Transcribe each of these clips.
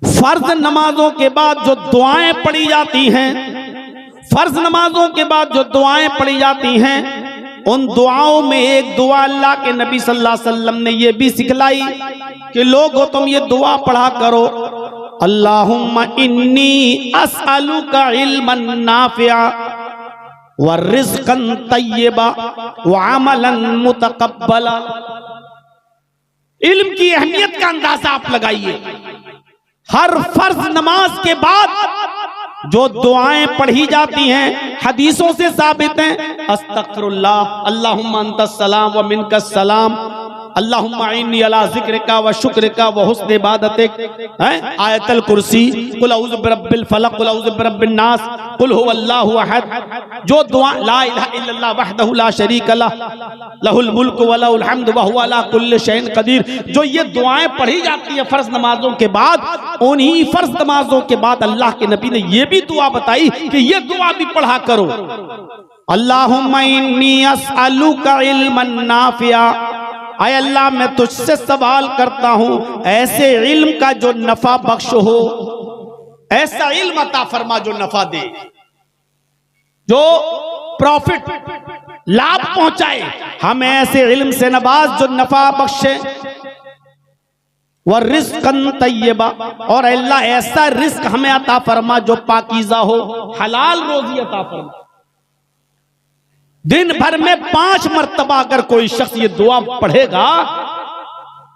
फर्ज नमाजों के बाद जो दुआएं पढ़ी जाती हैं, फर्ज नमाजों के बाद जो दुआएं पढ़ी जाती हैं, उन दुआओं में एक दुआ अल्लाह के नबी सल्लल्लाहु अलैहि वसल्लम ने ये भी सिखलाई कि लोगों तुम ये दुआ पढ़ा करो, अल्लाहुम्मा इन्नी अस्अलुका इल्मन नाफिआ व रिज़्क़न तय्यबा व अमलन मुतक़ब्बला। इल्म की अहमियत का अंदाजा आप लगाइए। हर फर्ज नमाज के बाद जो दुआएं पढ़ी जाती हैं हदीसों से साबित हैं, अस्तगफिरुल्लाह, अल्लाहुम्मा अंतस सलाम व मिनकस सलाम, अल्लाहुम्मा इन्नी अला ज़िक्रिका व शुक्रिका व हुस्न इबादतिक, आयतल कुर्सी, कुल औज़ु बिरब्बिल फलक, कुल औज़ु बिरब्बिन नास, कुल हुवल्लाहु अहद। जो दुआ ला इलाहा इल्लल्लाह वहदहु ला शरीका लह, लहुल मुल्क व लहुल हम्द व हुवा अला कुल्लि शैइन कदीर, जो ये दुआएं पढ़ी जाती है फर्ज नमाजों के बाद, उन्हीं फर्ज नमाजों के बाद अल्लाह के नबी ने ये भी दुआ बताई कि ये दुआ भी पढ़ा करो, अल्लाहुम्मा इन्नी अस्अलुका इल्मन नाफिआ, आय अल्लाह मैं तुझसे सवाल करता हूं ऐसे इल्म का जो नफा बख्श हो, ऐसा इल्म अता फरमा जो नफा दे, जो प्रॉफिट लाभ पहुंचाए, हमें ऐसे इल्म से नवाज जो नफा बख्शे, व रिज़्क़न तय्यबा, और अल्लाह ऐसा रिस्क हमें अता फरमा जो पाकीज़ा हो, हलाल रोजी अता फरमा। दिन भर में 5 मर्तबा अगर कोई शख्स ये दुआ पढ़ेगा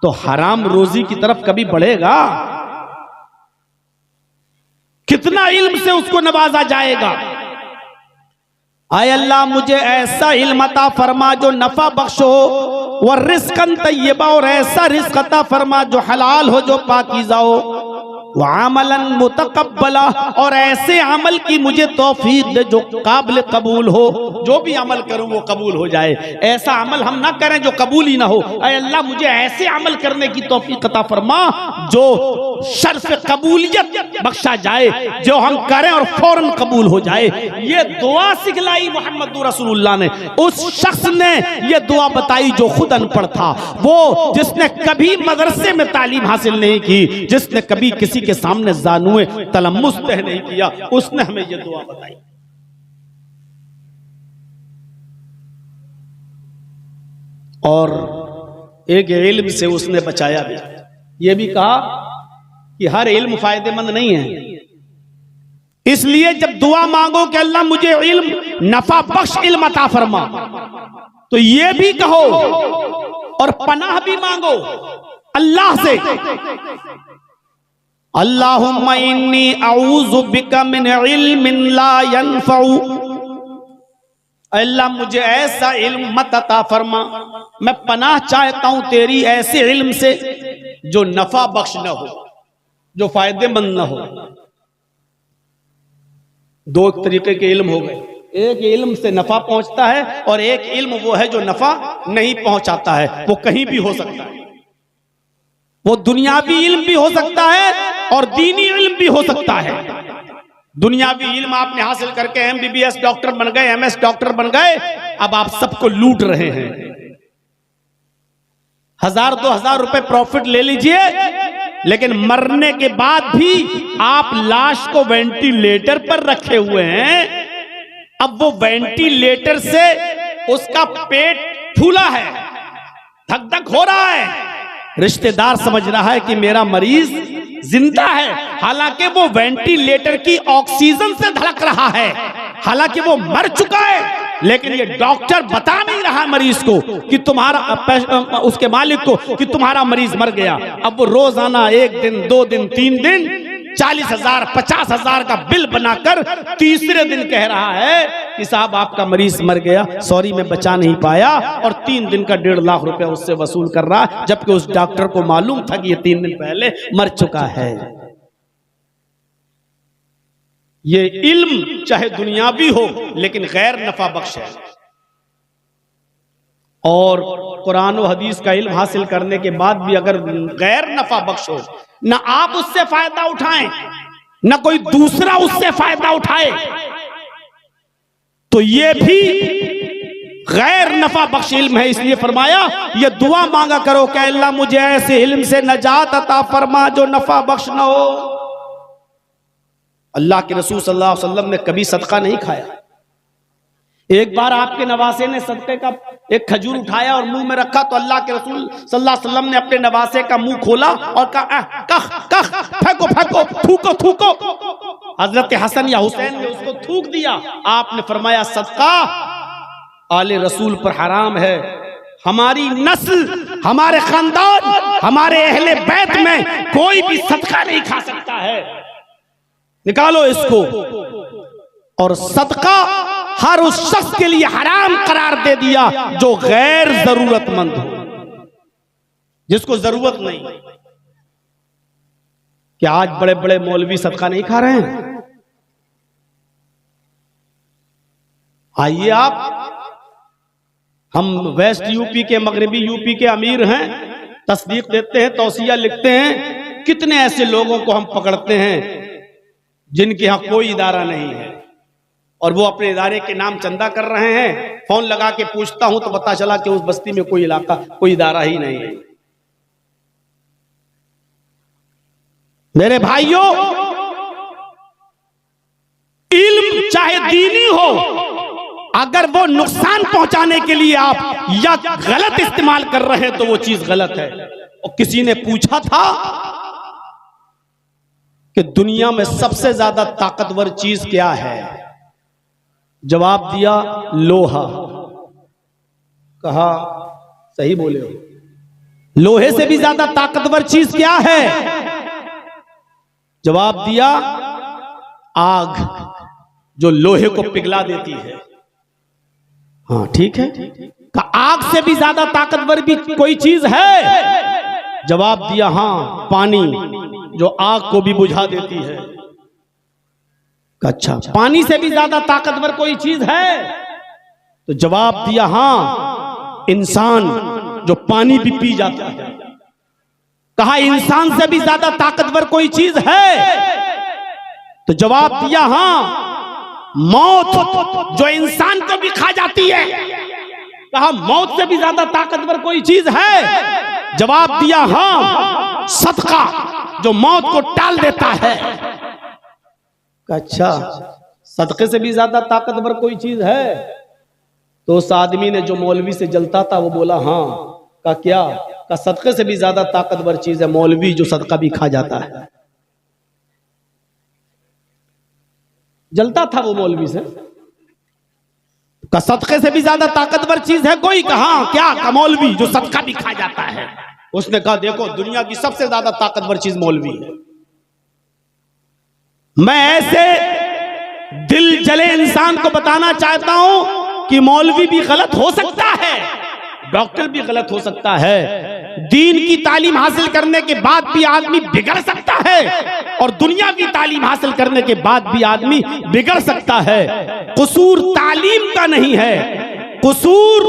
तो हराम रोजी की तरफ कभी बढ़ेगा? कितना इल्म से उसको नवाजा जाएगा। आय अल्लाह मुझे ऐसा इल्म अता फरमा जो नफा बख्श हो, व रिज़्क़न तय्यबा, और ऐसा रिज़्क़ अता फरमा जो हलाल हो, जो पाकीज़ा हो, व अमलन मुतक़ब्बला, और ऐसे अमल की मुझे तौफीक दे जो काबिल कबूल हो, जो भी अमल करूं वो कबूल हो जाए। ऐसा अमल हम ना करें जो कबूल ही ना हो। ऐ अल्लाह मुझे ऐसे अमल करने की तौफीक अता फरमा जो शर्फ कबूलियत बख्शा जाए, जो हम करें और फौरन कबूल हो जाए। ये दुआ सिखलाई मोहम्मद रसूलुल्लाह ने। उस शख्स ने ये दुआ बताई जो खुद अनपढ़ था, वो जिसने कभी मदरसे में तालीम हासिल नहीं की, जिसने कभी किसी के सामने जानुए तलम्मुस तह नहीं किया, उसने हमें ये दुआ बताई। और एक इल्म से उसने बचाया भी। ये भी कहा कि हर इल्म फायदेमंद नहीं है, इसलिए जब दुआ मांगो कि अल्लाह मुझे इल्म नफा बख्श इल्म अता फरमा, तो ये भी कहो और पनाह भी मांगो अल्लाह से, अल्लाहुम्मा इन्नी अऊज़ु बिका मिन इल्मिन ला यनफ़उ, अल्लाह मुझे ऐसा इल्म मत अता फरमा, मैं पनाह चाहता हूं तेरी ऐसे इल्म से जो नफा बख्श न हो, जो फायदेमंद न हो। दो तरीके के इल्म हो गए, एक इल्म से नफा पहुंचता है और एक इल्म वो है जो नफा नहीं पहुंचाता है। वो कहीं भी हो सकता है, वो दुनियावी इल्म भी हो सकता है और दीनी इल्म भी हो सकता है। दुनियावी इल्म आपने हासिल करके MBBS डॉक्टर बन गए, MS डॉक्टर बन गए, अब आप सबको लूट रहे हैं। 1000-2000 रुपए प्रॉफिट ले लीजिए, लेकिन मरने के बाद भी आप लाश को वेंटिलेटर पर रखे हुए हैं। अब वो वेंटिलेटर से उसका पेट फूला है, धक धक हो रहा है, रिश्तेदार समझ रहा है कि मेरा मरीज जिंदा है, हालांकि वो वेंटिलेटर की ऑक्सीजन से धड़क रहा है, हालांकि वो मर चुका है। लेकिन ये डॉक्टर बता नहीं रहा मरीज को कि तुम्हारा, उसके मालिक को, कि तुम्हारा मरीज मर गया। अब वो रोजाना 1 दिन 2 दिन 3 दिन 40,000 50,000 का बिल बनाकर तीसरे दिन कह रहा है कि साहब आपका मरीज मर गया, सॉरी मैं बचा नहीं पाया, और 3 दिन का 1.5 लाख रुपया उससे वसूल कर रहा है, जबकि उस डॉक्टर को मालूम था कि ये 3 दिन पहले मर चुका है। ये इल्म चाहे दुनियावी हो लेकिन गैर नफा बख्श है। और कुरान और हदीस का इल्म हासिल करने के बाद भी अगर गैर नफा बख्श हो, ना आप उससे फायदा उठाएं ना कोई दूसरा उससे फायदा उठाए, तो ये भी गैर नफा बख्श इल्म है, इसलिए फरमाया ये दुआ मांगा करो कि अल्लाह मुझे ऐसे इल्म से नजात अता फरमा जो नफा बख्श न हो। अल्लाह के रसूल सल्लल्लाहु अलैहि वसल्लम ने कभी सदका नहीं खाया। एक बार आपके नवासे ने सदके का एक खजूर उठाया और मुंह में रखा तो अल्लाह के रसूल सल्लल्लाहु अलैहि वसल्लम ने अपने नवासे का मुंह खोला और कहा कख कख, फेंको फेंको, थूको थूको। हजरत हसन या हुसैन ने उसको थूक दिया। आपने फरमाया सदका आले रसूल पर हराम है, हमारी नस्ल, हमारे खानदान, हमारे अहले बैत में कोई भी सदका नहीं खा सकता है, निकालो इसको। और सदका हर उस शख्स के लिए हराम करार दे दिया जो गैर जरूरतमंद हो, जिसको जरूरत नहीं। क्या आज बड़े बड़े मौलवी सदका नहीं खा रहे हैं? आइए आप, हम वेस्ट यूपी के, मगरबी यूपी के अमीर हैं, तस्दीक देते हैं, तौसिया लिखते हैं। कितने ऐसे लोगों को हम पकड़ते हैं जिनके यहां कोई इदारा नहीं है और वो अपने इदारे के नाम चंदा कर रहे हैं। फोन लगा के पूछता हूं तो पता चला कि उस बस्ती में कोई इलाका, कोई इदारा ही नहीं है। मेरे भाइयों, इल्म चाहे दीनी हो, अगर वो नुकसान पहुंचाने के लिए आप या गलत इस्तेमाल कर रहे हैं तो वो चीज गलत है। और किसी ने पूछा था कि दुनिया में सबसे ज्यादा ताकतवर चीज क्या है? जवाब दिया लोहा। कहा सही बोले हो, लोहे से भी ज्यादा ताकतवर चीज क्या है? जवाब दिया आग, जो लोहे को पिघला देती है। हाँ ठीक है। का आग से भी ज्यादा ताकतवर भी कोई चीज है? जवाब दिया हाँ, पानी, जो आग को भी बुझा देती है। अच्छा, पानी से भी ज्यादा ताकतवर कोई चीज है? तो जवाब दिया हाँ, इंसान, जो पानी भी पी जाता है। कहा इंसान से भी ज्यादा ताकतवर कोई चीज है? तो जवाब दिया हाँ, मौत, जो इंसान को भी खा जाती है। कहा मौत से भी ज्यादा ताकतवर कोई चीज है? जवाब दिया हाँ, सदका, जो मौत को टाल देता है। अच्छा, सदके से भी ज्यादा ताकतवर कोई चीज है? तो उस आदमी ने जो मौलवी से जलता था वो बोला हाँ। का क्या? का सदके से भी ज्यादा ताकतवर चीज है मौलवी, जो सदका भी खा जाता है। जलता था वो मौलवी से। का सदके से भी ज्यादा ताकतवर चीज है कोई? कहा क्या? का मौलवी, जो सदका भी खा जाता है। उसने कहा देखो, दुनिया की सबसे ज्यादा ताकतवर चीज मौलवी है। मैं ऐसे दिल जले इंसान को बताना चाहता हूं कि मौलवी भी गलत हो सकता है, डॉक्टर भी गलत हो सकता है, दीन की तालीम हासिल करने के बाद भी आदमी बिगड़ सकता है, और दुनियावी तालीम हासिल करने के बाद भी आदमी बिगड़ सकता है। कसूर तालीम का नहीं है, कसूर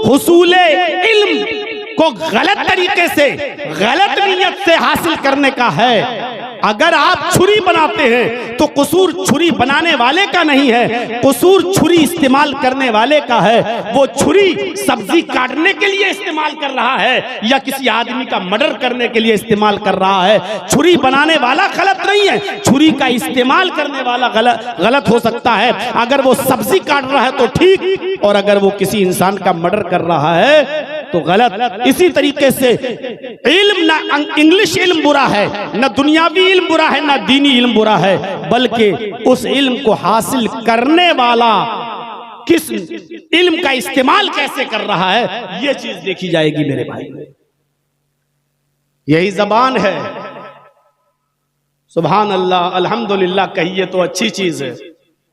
हुसूले इल्म को गलत तरीके से, गलत नीयत से हासिल करने का है। अगर आप छुरी बनाते हैं तो कसूर छुरी बनाने वाले का नहीं है, कसूर छुरी इस्तेमाल करने वाले का है। वो छुरी सब्जी काटने के लिए इस्तेमाल कर रहा है या किसी आदमी का मर्डर करने के लिए इस्तेमाल कर रहा है। छुरी बनाने वाला गलत नहीं है, छुरी का इस्तेमाल करने वाला गलत हो सकता है। अगर वो सब्जी काट रहा है तो ठीक, और अगर वो किसी इंसान का मर्डर कर रहा है तो गलत। इसी तरीके से इल्म, ना इंग्लिश इल्म बुरा है, ना दुनियावी इल्म बुरा है, ना दीनी इल्म बुरा है, बल्कि उस इल्म को हासिल करने वाला किस इल्म का इस्तेमाल कैसे कर रहा है, ये चीज देखी जाएगी मेरे भाई। यही जबान है। सुभान अल्लाह, अल्हम्दुलिल्लाह कहिए तो अच्छी चीज है,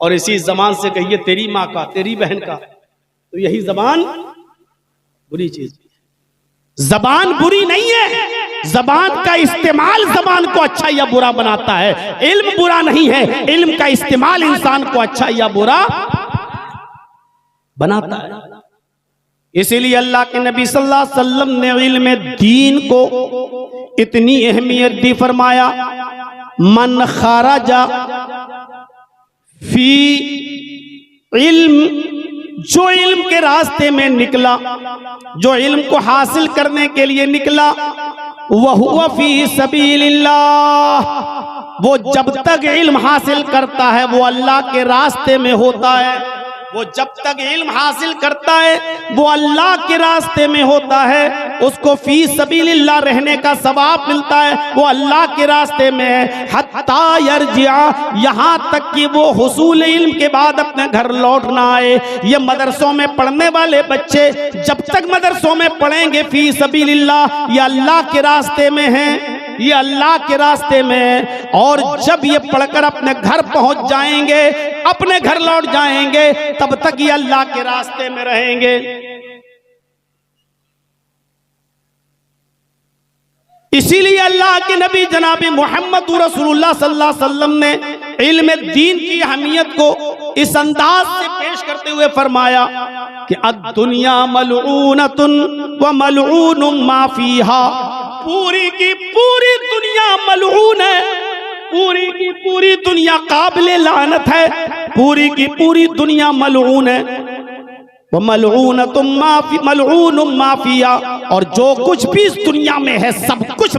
और इसी जबान से कहिए तेरी माँ का, तेरी बहन का, तो यही जबान बुरी चीज। जबान बुरी नहीं है, जबान का इस्तेमाल जबान को अच्छा या बुरा बनाता है। इल्म बुरा नहीं है, इल्म का इस्तेमाल इंसान को अच्छा या बुरा बनाता है। इसीलिए अल्लाह के नबी सल्लल्लाहु अलैहि वसल्लम ने इल्म दीन को इतनी अहमियत दी, फरमाया मन खराजा फी इल्म जो इल्म के रास्ते में निकला, जो इल्म को हासिल करने के लिए निकला, वहुवा फी सबीलिल्लाह, वो जब तक इल्म हासिल करता है वो अल्लाह के रास्ते में होता है। वो जब तक इल्म हासिल करता है वो अल्लाह के रास्ते में होता है, उसको फी सबीलिल्लाह रहने का सवाब मिलता है, वो अल्लाह के रास्ते में है। हत्ता यरजिआ, यहाँ तक कि वो हुसूल इल्म के बाद अपने घर लौट ना आए। ये मदरसों में पढ़ने वाले बच्चे जब तक मदरसों में पढ़ेंगे फी सबीलिल्लाह, ये अल्लाह के रास्ते में हैं, ये अल्लाह के रास्ते में, और जब ये पढ़कर अपने घर पहुंच जाएंगे, अपने घर लौट जाएंगे, तब तक ये अल्लाह के रास्ते में रहेंगे। इसीलिए अल्लाह के नबी जनाब मोहम्मद रसूलुल्लाह सल्लल्लाहु अलैहि वसल्लम ने इल्म दीन की अहमियत को इस अंदाज से पेश करते हुए फरमाया कि अद्दुनिया मलऊनतुन व मलऊनुम मा फीहा, पूरी की पूरी दुनिया मलऊन है, पूरी की पूरी दुनिया काबिले लानत है, पूरी की पूरी दुनिया मलऊन है। मलऊनतुम मलऊनुम मा फीहा, और जो कुछ भी इस दुनिया में है सब कुछ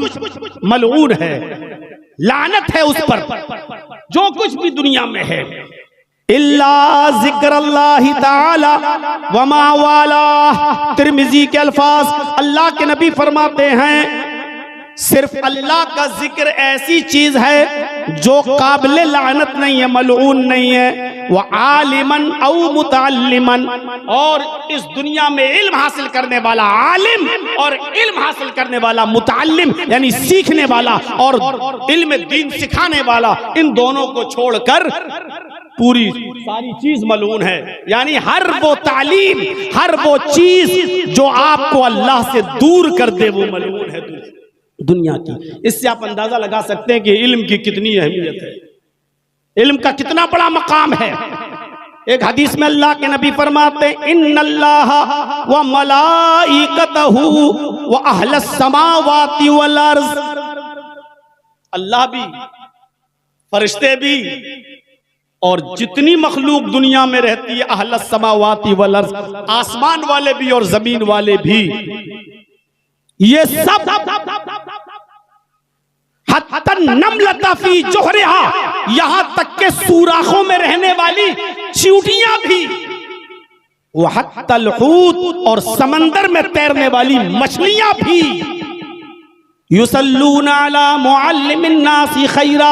मलऊन है, लानत है उस पर, जो कुछ भी दुनिया में है। इल्ला ज़िक्रुल्लाहि ताला व मा वाला, तिर्मिज़ी के अल्फाज, अल्लाह के नबी फरमाते हैं सिर्फ अल्लाह का जिक्र ऐसी चीज है जो काबिले लानत नहीं है, मलऊन नहीं है। वह आलिमन औ मुतअल्लिमन, और इस दुनिया में इल्म हासिल करने वाला आलिम और इल्म हासिल करने वाला मुतअल्लिम यानी सीखने वाला और इल्म दीन सिखाने वाला, इन दोनों को छोड़कर पूरी सारी चीज मलऊन है। यानी हर वो तालीम, हर वो चीज जो आपको अल्लाह से दूर कर दे वो मलऊन है दुनिया की। इससे आप अंदाजा लगा सकते हैं कि इल्म की कितनी अहमियत है, इल्म का कितना बड़ा मकाम है। एक हदीस में अल्लाह के नबी फरमाते हैं इन्नल्लाह व मलाइकतहु व अहलस समावाति वल अर्ज़, अल्लाह भी, फरिश्ते भी, और जितनी मखलूक दुनिया में रहती है, अहलस समावाति वल अर्ज़, आसमान वाले भी और जमीन वाले भी, ये सब हत्ता नमलता फी जोहरिहा, यहां तक के सुराखों में रहने वाली चींटियां भी, वह हत्तल हूत, और समंदर में तैरने वाली मछलियां भी, युसल्लूना अला मुअल्लिमिन नासी खैरा,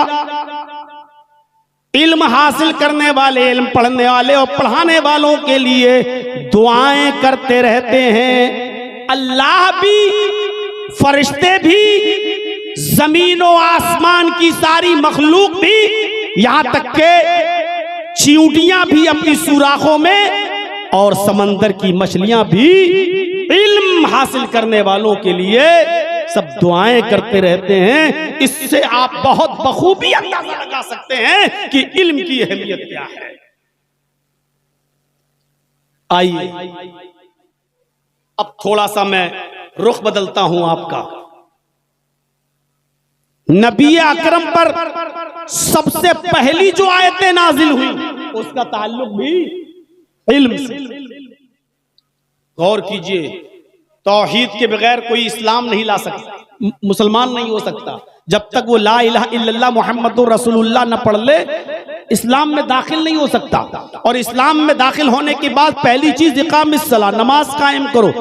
इल्म हासिल करने वाले, इल्म पढ़ने वाले और पढ़ाने वालों के लिए दुआएं करते रहते हैं। अल्लाह भी, फरिश्ते भी, जमीन और आसमान की सारी मखलूक भी, यहां तक के चींटियां भी अपनी सुराखों में, और समंदर की मछलियां भी इल्म हासिल करने वालों के लिए सब दुआएं करते रहते हैं। इससे आप बहुत बखूबी अंदाजा लगा सकते हैं कि इल्म की अहमियत क्या है। आइए अब थोड़ा सा मैं रुख बदलता हूं आपका। नबी अकरम पर सबसे पहली जो आयतें नाजिल हुई उसका ताल्लुक भी इल्म से। गौर कीजिए, तौहीद के बगैर कोई इस्लाम नहीं ला सकता, मुसलमान नहीं हो सकता। जब तक वो ला इलाहा इल्लल्लाह मुहम्मदुर रसूलुल्लाह न पढ़ ले, इस्लाम में दाखिल नहीं हो सकता। और इस्लाम में दाखिल होने के बाद पहली चीज इकामिस सला, नमाज कायम करो,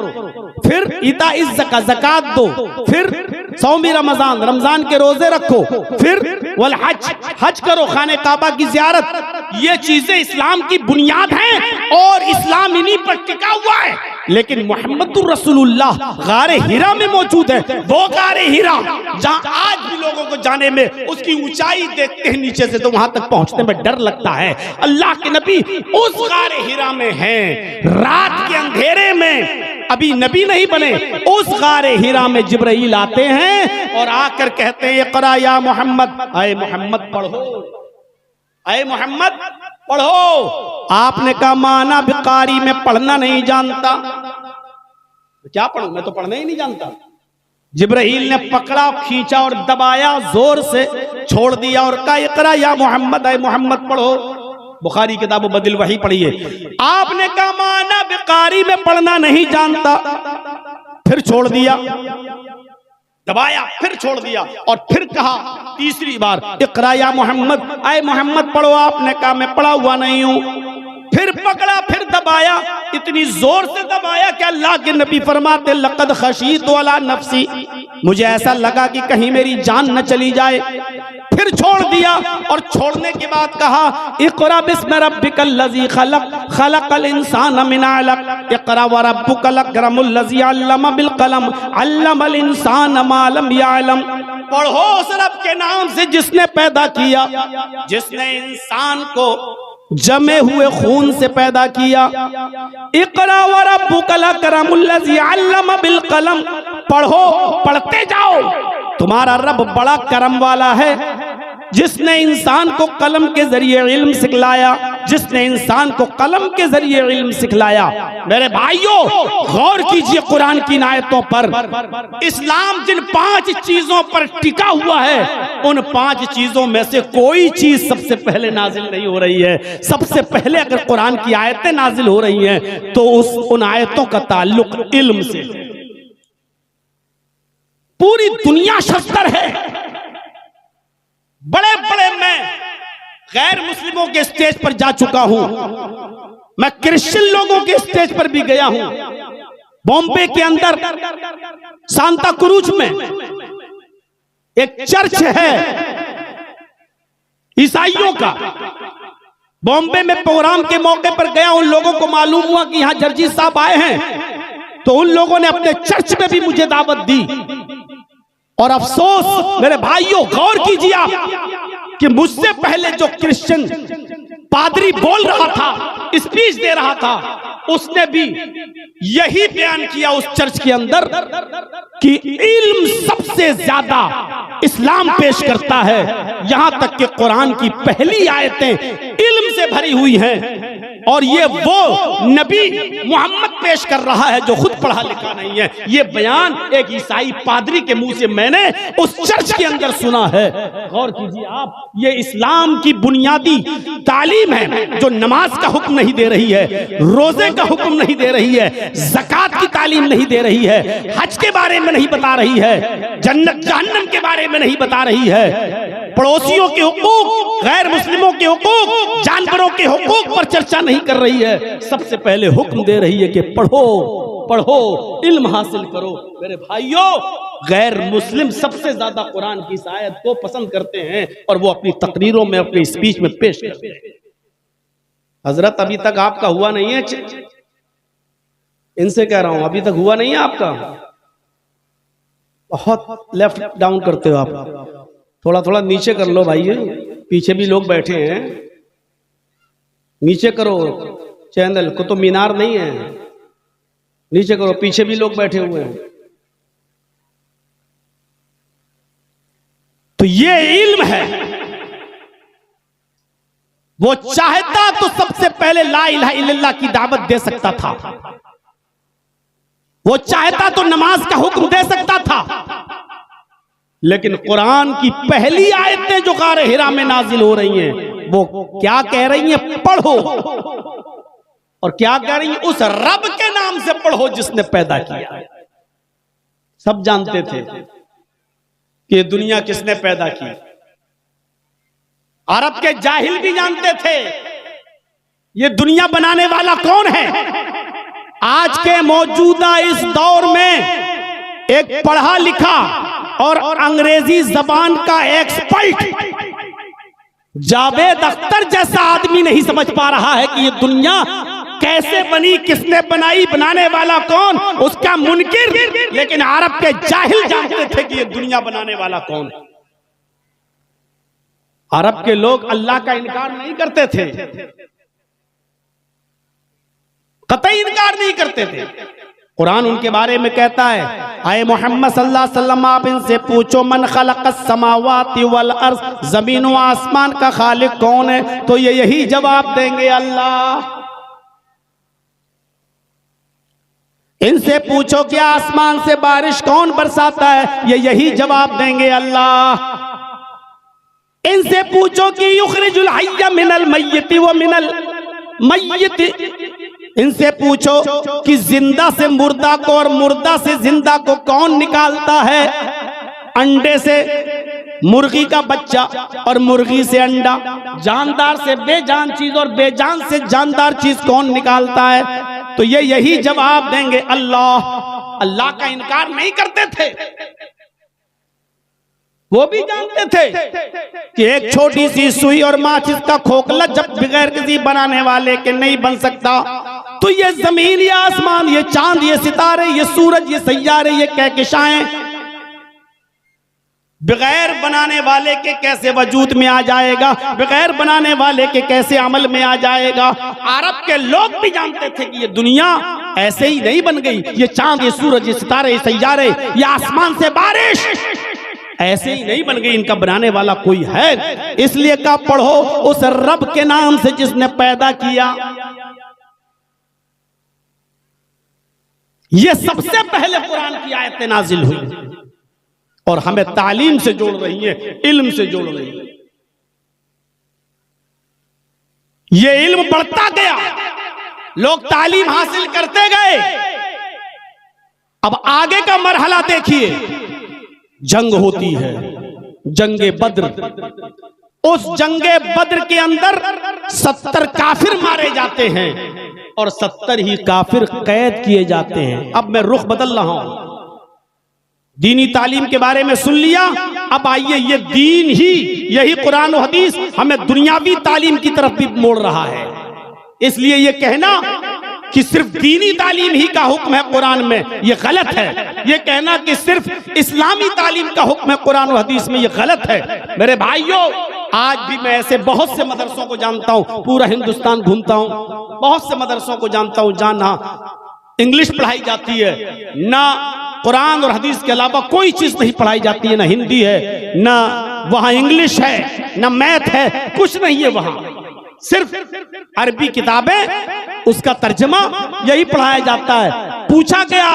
फिर इता इस ज़कात दो, फिर सौमी रमजान, रमजान के रोजे रखो, फिर वल हज, हज करो, खाने काबा की ज़ियारत। ये चीजें इस्लाम की बुनियाद हैं और इस्लाम इन्हीं पर टिका हुआ है। लेकिन मुहम्मदुर रसूलुल्लाह गारे हिरा में मौजूद है, वो गारे हिरा जहां आज भी लोगों को जाने में उसकी ऊंचाई देखते हैं नीचे से तो वहां तक पहुंचने में डर लगता है। अल्लाह के नबी उस गारे हिरा में हैं, रात के अंधेरे में, अभी नबी नहीं बने, उस गारे हिरा में जिब्राइल आते हैं और आकर कहते हैं इक़रा या मोहम्मद, आए मोहम्मद पढ़ो, आए मोहम्मद पढ़ो। आपने कहा माना बिकारी में पढ़ना नहीं जानता, क्या पढ़ूं, मैं तो पढ़ना ही नहीं जानता। जिब्राइल ने पकड़ा, खींचा और दबाया, जोर से छोड़ दिया और कहा इक़रा या मोहम्मद, आए मोहम्मद पढ़ो। बुखारी किताब बदिल वही पढ़िए। आपने कहा माना बिकारी में पढ़ना नहीं जानता, फिर छोड़ दिया, दबाया, फिर छोड़ दिया, और फिर कहा तीसरी बार इकरा या मोहम्मद, आए मोहम्मद पढ़ो। आपने कहा मैं पढ़ा हुआ नहीं हूं। फिर पकड़ा, फिर दबाया, इतनी जोर से दबाया कि अल्लाह के नबी फरमाते लक़द खशीतु अला नफ्सी, मुझे ऐसा लगा कि कहीं मेरी जान न चली जाए। फिर छोड़ दिया, और छोड़ने के बाद कहा इक़रा बिस्मि रब्बिकल लज़ी खलक़, खलक़ल इंसान मिन अलक़, इक़रा व रब्बुकल अकरमुल लज़ी अल्लम बिल कलम, अल्लमल इंसान मा लम यअलम। पढ़ो उस रब के नाम से जिसने पैदा किया, जिसने इंसान को जमे हुए खून से पैदा किया। इक़रा व रब्बुकल अकरमुल लज़ी अल्लम बिल कलम, पढ़ो, पढ़ते जाओ, तुम्हारा रब बड़ा करम वाला है, जिसने इंसान को कलम के जरिए इल्म सिखलाया, जिसने इंसान को कलम के जरिए इल्म सिखलाया। मेरे भाइयों, गौर कीजिए कुरान की आयतों पर। इस्लाम जिन 5 चीजों पर टिका हुआ है, उन 5 चीजों में से कोई चीज सबसे पहले नाजिल नहीं हो रही है। सबसे पहले अगर कुरान की आयतें नाजिल हो रही हैं तो उन आयतों का ताल्लुक इल्म से। पूरी दुनिया शस्त्र है, बड़े बड़े, मैं गैर मुस्लिमों के स्टेज पर जा चुका हूं, मैं क्रिश्चियन लोगों के स्टेज पर भी गया हूं। बॉम्बे के अंदर सांता क्रूज में एक चर्च है ईसाइयों का। बॉम्बे में प्रोग्राम के मौके पर गया, उन लोगों को मालूम हुआ कि यहां जर्जी साहब आए हैं, तो उन लोगों ने अपने चर्च में भी मुझे दावत दी। और अफसोस मेरे भाइयों, गौर कीजिए आप कि मुझसे पहले जो क्रिश्चियन पादरी बोल रहा था, स्पीच दे रहा था, उसने भी यही बयान किया उस चर्च के अंदर कि इल्म सबसे ज्यादा इस्लाम पेश करता है। यहां तक कि कुरान की पहली आयतें इल्म से भरी हुई हैं, और ये वो नबी मोहम्मद पेश कर रहा है जो खुद पढ़ा लिखा नहीं है। ये बयान एक ईसाई पादरी के मुंह से मैंने उस चर्च के अंदर सुना है। गौर कीजिए आप, ये इस्लाम की बुनियादी तालीम है जो नमाज का हुक्म नहीं दे रही है, रोजे का हुक्म नहीं दे रही है, ज़कात की तालीम नहीं दे रही है, हज के बारे में नहीं बता रही है, जन्नत जहन्नम के बारे में नहीं बता रही है, पड़ोसियों के हुकूक, गैर मुस्लिमों के हुकूक, जानवरों के हुकूक पर चर्चा नहीं कर रही है। सबसे पहले हुक्म दे रही है कि पढ़ो, पढ़ो, इल्म हासिल करो। मेरे भाइयों, गैर मुस्लिम सबसे ज्यादा कुरान की इस आयत को पसंद करते हैं और वो अपनी तकरीरों में, अपनी स्पीच में पेश करते हैं। हजरत अभी तक आपका हुआ नहीं है, इनसे कह रहा हूं, अभी तक हुआ नहीं है आपका। बहुत लेफ्ट डाउन करते हो आप, थोड़ा थोड़ा नीचे कर लो भाई, पीछे भी लोग बैठे हैं, नीचे करो चैनल को, तो मीनार नहीं है, नीचे करो, पीछे भी लोग बैठे हुए हैं। तो ये इल्म है। वो चाहता तो सबसे पहले ला इलाहा इल्लल्लाह की दावत दे सकता था, वो चाहता तो नमाज का हुक्म दे सकता था, लेकिन कुरान की पहली आयतें जो गारे हिरा में नाजिल हो रही हैं, वो क्या कह रही हैं? पढ़ो। और क्या कह रही हैं? उस रब के नाम से पढ़ो जिसने पैदा किया है। सब जानते थे कि दुनिया किसने पैदा की, अरब के जाहिल भी जानते थे ये दुनिया बनाने वाला कौन है। आज के मौजूदा इस दौर में एक पढ़ा लिखा और अंग्रेजी जबान का एक्सपर्ट जावेद अख्तर जैसा आदमी नहीं समझ पा रहा है कि ये दुनिया कैसे बनी, किसने बनाई, बनाने वाला कौन, उसका मुनकिर। लेकिन अरब के जाहिल जानते थे कि ये दुनिया बनाने वाला कौन है। अरब के लोग अल्लाह का इनकार नहीं करते थे, कतई इनकार नहीं करते थे। कुरान उनके बारे में कहता है, आए मोहम्मद सल्लल्लाहु अलैहि वसल्लम आप इनसे पूछो मन खलक़स समावाति वल अर्ज़, जमीन व आसमान का खालिक कौन है, तो ये यही जवाब देंगे अल्लाह। इनसे पूछो कि आसमान से बारिश कौन बरसाता है, ये यही जवाब देंगे अल्लाह। इनसे पूछो कि युखरिजुल हय्य मिनल मय्यति व मिनल मय्यति, इनसे पूछो कि जिंदा से मुर्दा को और मुर्दा से जिंदा को कौन निकालता है। अंडे से मुर्गी का बच्चा और मुर्गी से अंडा, जानदार से बेजान चीज और बेजान से जानदार चीज कौन निकालता है। तो ये यही जवाब देंगे, अल्लाह। अल्लाह का इनकार नहीं करते थे, वो भी जानते थे कि एक छोटी सी सुई और माचिस का खोखला जब बगैर किसी बनाने वाले के नहीं बन सकता, तो ये जमीन, ये आसमान, ये चांद, ये सितारे, ये सूरज, ये सैयारे, ये कहकशाएं बगैर बनाने वाले के कैसे वजूद में आ जाएगा, बगैर बनाने वाले के कैसे अमल में आ जाएगा। अरब के लोग भी जानते थे कि ये दुनिया ऐसे ही नहीं बन गई, ये चांद, ये सूरज, ये सितारे, ये सैयारे, ये आसमान से बारिश ऐसे ही नहीं बन गई, इनका बनाने वाला कोई है। इसलिए का पढ़ो उस रब के नाम से जिसने पैदा किया। ये सबसे पहले कुरान की आयतें नाजिल हुई और हमें तालीम से जोड़ रही है, इल्म से जोड़ रही है। ये इल्म बढ़ता गया, लोग तालीम हासिल करते गए। अब आगे का मरहला देखिए, जंग होती है, जंगे बद्र। उस जंगे बद्र के अंदर 70 काफिर मारे जाते हैं और 70 ही काफिर कैद किए जाते हैं। अब मैं रुख बदल रहा हूं, दीनी तालीम के बारे में सुन लिया, अब आइए ये दीन ही, यही कुरान और हदीस हमें दुनियावी तालीम की तरफ भी मोड़ रहा है। इसलिए ये कहना कि सिर्फ दीनी तालीम ही का हुक्म है कुरान में, ये गलत है। ये कहना कि सिर्फ इस्लामी तालीम का हुक्म है कुरान और हदीस में, ये गलत है। मेरे भाइयों, आज भी मैं ऐसे बहुत से मदरसों को जानता हूं, पूरा हिंदुस्तान घूमता हूं, बहुत से मदरसों को जानता हूं जहां इंग्लिश पढ़ाई जाती है, ना कुरान और हदीस के अलावा कोई चीज नहीं पढ़ाई जाती है, ना हिंदी है, ना वहां इंग्लिश है, ना मैथ है, कुछ नहीं है वहां, सिर्फ अरबी किताबें, उसका तर्जमा, यही पढ़ाया जाता है। पूछा गया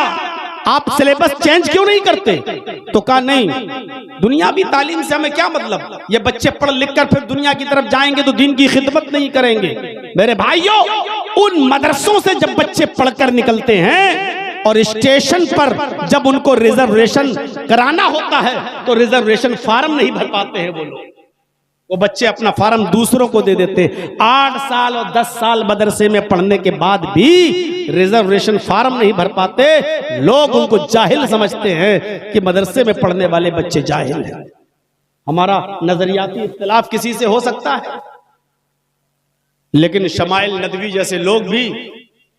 आप सिलेबस चेंज क्यों नहीं करते, तो कहा नहीं, दुनियावी तालीम से हमें क्या मतलब, ये बच्चे पढ़ लिख कर फिर दुनिया की तरफ जाएंगे तो दीन की खिदमत नहीं करेंगे। मेरे भाइयों, उन मदरसों से जब बच्चे पढ़कर निकलते हैं और स्टेशन पर जब उनको रिजर्वेशन कराना होता है तो रिजर्वेशन फार्म नहीं भर पाते हैं वो लोग, वो बच्चे अपना फार्म दूसरों को दे देते। 8 साल और 10 साल मदरसे में पढ़ने के बाद भी रिजर्वेशन फार्म नहीं भर पाते। लोग उनको जाहिल समझते हैं कि मदरसे में पढ़ने वाले बच्चे जाहिल हैं। हमारा नजरियाती इख्तिलाफ किसी से हो सकता है, लेकिन शमाइल नदवी जैसे लोग भी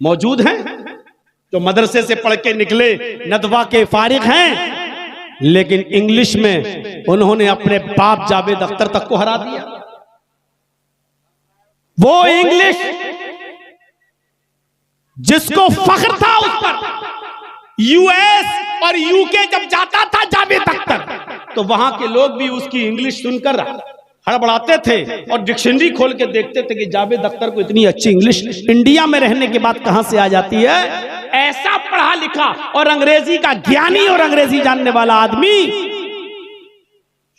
मौजूद हैं जो मदरसे से पढ़ के निकले, नदवा के फारिग हैं, लेकिन इंग्लिश में उन्होंने अपने बाप जावेद अख्तर तक को हरा दिया। वो इंग्लिश जिसको फख्र था उस पर, यूएस और यूके जब जाता था जावेद अख्तर, तो वहां के लोग भी उसकी इंग्लिश सुनकर हड़बड़ाते थे और डिक्शनरी खोल के देखते थे कि जावेद अख्तर को इतनी अच्छी इंग्लिश इंडिया में रहने के बाद कहां से आ जाती है। ऐसा पढ़ा लिखा और अंग्रेजी का ज्ञानी और अंग्रेजी जानने वाला आदमी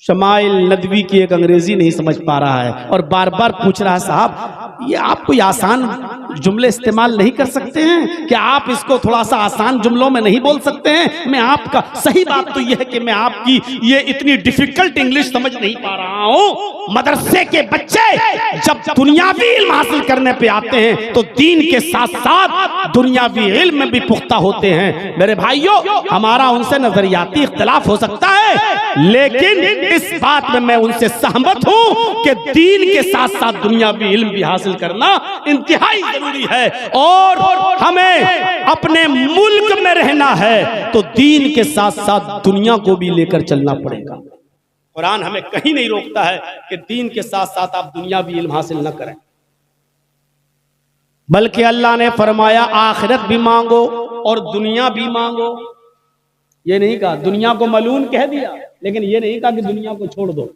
शमाइल नदवी की एक अंग्रेजी नहीं समझ पा रहा है और बार बार पूछ रहा है, साहब ये आप कोई आसान जुमले इस्तेमाल नहीं कर सकते हैं क्या, आप इसको थोड़ा सा आसान जुमलों में नहीं बोल सकते हैं। मैं आपका सही बात तो यह है कि मैं आपकी ये इतनी डिफिकल्ट इंग्लिश समझ नहीं पा रहा हूं। मदरसे के बच्चे जब दुनियावी इल्म हासिल करने पे आते हैं तो दीन के साथ साथ दुनियावी इल्म में भी पुख्ता होते हैं। मेरे भाइयों, हमारा उनसे नजरियाती इख्तिलाफ हो सकता है, लेकिन इस बात में मैं उनसे सहमत हूं कि दीन के साथ साथ दुनियावी इल्म भी हासिल करना इंतहाई जरूरी है। और हमें अपने मुल्क में रहना है तो दीन के साथ साथ दुनिया को भी लेकर चलना पड़ेगा। कुरान हमें कहीं नहीं रोकता है कि दीन के साथ साथ आप दुनियावी इल्म हासिल न करें, बल्कि अल्लाह ने फरमाया आखिरत भी मांगो और दुनिया भी मांगो। ये नहीं कहा, दुनिया को मलून कह दिया, लेकिन ये नहीं कहा कि दुनिया को छोड़ दो,